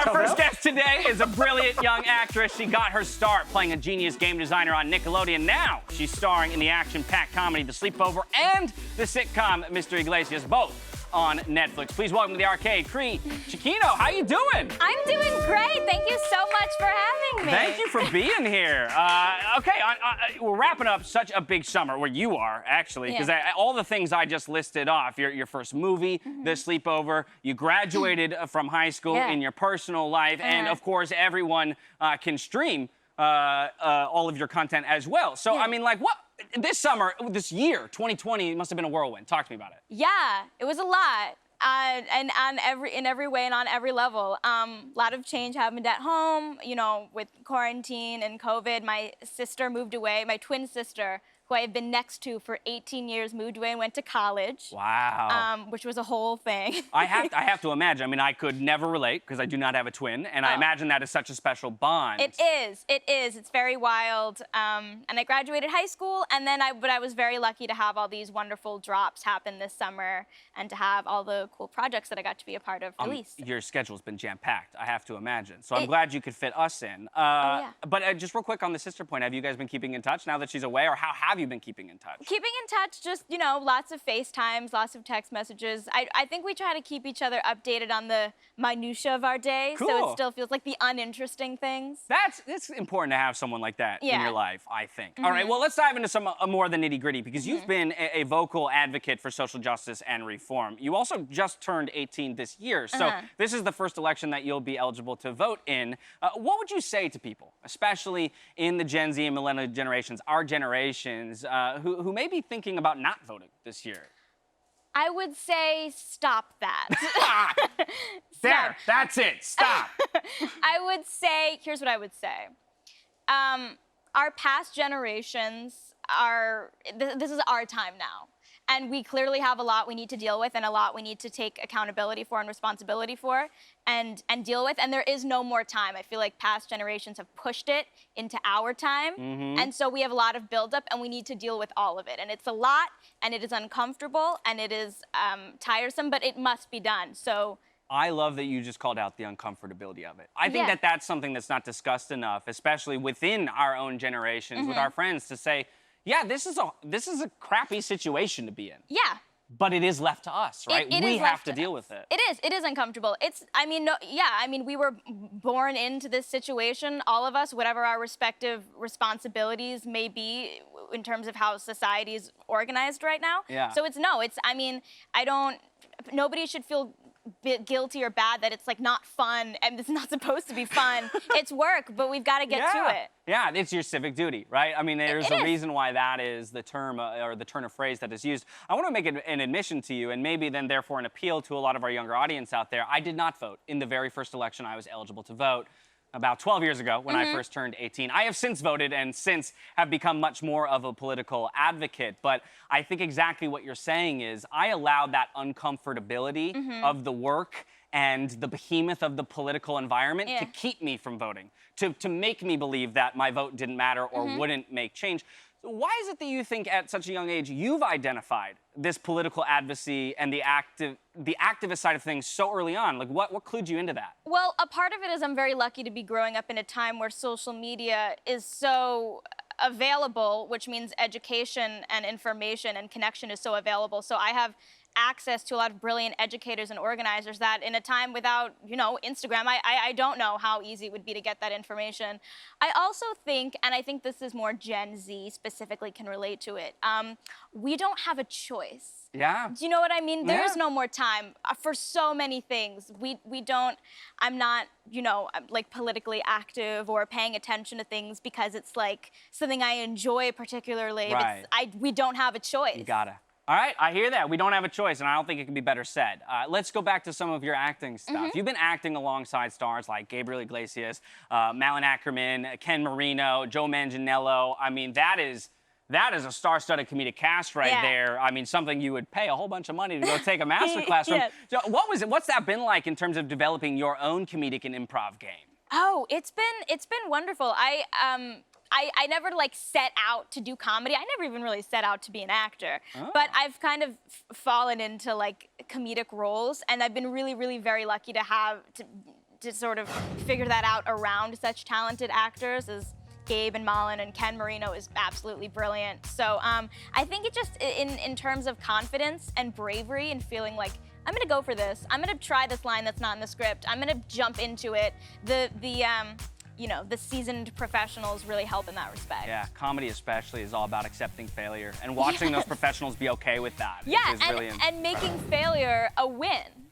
Our first guest today is a brilliant young actress. She got her start playing a genius game designer on Nickelodeon. Now she's starring in the action-packed comedy The Sleepover and the sitcom Mr.Iglesias, both on Netflix. Please welcome to the arcade, Cree Cicchino. How you doing? I'm doing great. Thank you so much for having me. Thank you for being here. Okay, we're wrapping up such a big summer, where you are, actually, because all the things I just listed off, your first movie, The Sleepover, you graduated from high school in your personal life, and of course, everyone can stream all of your content as well. So, I mean, like, what? This summer, this year, 2020, must have been a whirlwind. Talk to me about it. Yeah, it was a lot. And in every way and on every level. A lot of change happened at home, you know, with quarantine and COVID. My sister moved away, my twin sister, who I have been next to for 18 years, moved away and went to college. Wow. Which was a whole thing. I have to imagine. I mean, I could never relate because I do not have a twin, and I imagine that is such a special bond. It is. It's very wild. And I graduated high school, and then but I was very lucky to have all these wonderful drops happen this summer, and to have all the cool projects that I got to be a part of released. Your schedule's been jam-packed, I have to imagine. So I'm glad you could fit us in. But just real quick on the sister point, have you guys been keeping in touch now that she's away, or how have you been keeping in touch? Keeping in touch, just, you know, lots of FaceTimes, lots of text messages. I think we try to keep each other updated on the minutia of our day, so it still feels like the uninteresting things. It's important to have someone like that in your life, I think. All right, well, let's dive into some more of the nitty-gritty, because you've been a vocal advocate for social justice and reform. You also just turned 18 this year, so this is the first election that you'll be eligible to vote in. What would you say to people, especially in the Gen Z and millennial generations, our generations, who may be thinking about not voting this year? I would say stop that. There, that's it, stop. I would say, here's what I would say. Our past generations this is our time now. And we clearly have a lot we need to deal with, and a lot we need to take accountability for and responsibility for and deal with. And there is no more time. I feel like past generations have pushed it into our time. And so we have a lot of buildup, and we need to deal with all of it. And it's a lot, and it is uncomfortable, and it is tiresome, but it must be done. So I love that you just called out the uncomfortability of it. I think that that's something that's not discussed enough, especially within our own generations, with our friends, to say, yeah, this is a crappy situation to be in. Yeah. But it is left to us, right? We have to deal with it. It is uncomfortable. We were born into this situation, all of us, whatever our respective responsibilities may be in terms of how society is organized right now. Yeah. So nobody should feel guilty or bad that it's like not fun and it's not supposed to be fun. It's work, but we've got to get to it. Yeah, it's your civic duty, right? I mean, there's a reason why that is the term or the turn of phrase that is used. I want to make an admission to you, and maybe then therefore an appeal to a lot of our younger audience out there. I did not vote in the very first election I was eligible to vote about 12 years ago when I first turned 18. I have since voted and since have become much more of a political advocate. But I think exactly what you're saying is I allowed that uncomfortability of the work and the behemoth of the political environment to keep me from voting, to make me believe that my vote didn't matter or wouldn't make change. Why is it that you think at such a young age you've identified this political advocacy and the activist side of things so early on? Like, what clued you into that? Well, a part of it is I'm very lucky to be growing up in a time where social media is so available, which means education and information and connection is so available. So I have access to a lot of brilliant educators and organizers that in a time without, you know, Instagram, I don't know how easy it would be to get that information. I also think, and I think this is more Gen Z specifically can relate to it, we don't have a choice. Yeah. Do you know what I mean? There's no more time for so many things. I'm not, you know, like politically active or paying attention to things because it's like something I enjoy particularly. Right. We don't have a choice. You gotta. All right, I hear that. We don't have a choice, and I don't think it can be better said. Let's go back to some of your acting stuff. You've been acting alongside stars like Gabriel Iglesias, Malin Ackerman, Ken Marino, Joe Manganiello. I mean, that is a star-studded comedic cast right there. I mean, something you would pay a whole bunch of money to go take a master class from. So what's that been like in terms of developing your own comedic and improv game? Oh, it's been wonderful. I never like set out to do comedy. I never even really set out to be an actor. But I've kind of fallen into like comedic roles, and I've been really, really very lucky to to sort of figure that out around such talented actors as Gabe and Malin and Ken Marino is absolutely brilliant. So I think it just, in terms of confidence and bravery and feeling like, I'm gonna go for this. I'm gonna try this line that's not in the script. I'm gonna jump into it. You know, the seasoned professionals really help in that respect. Yeah, comedy especially is all about accepting failure and watching those professionals be okay with that. Yeah, is really and making failure a win.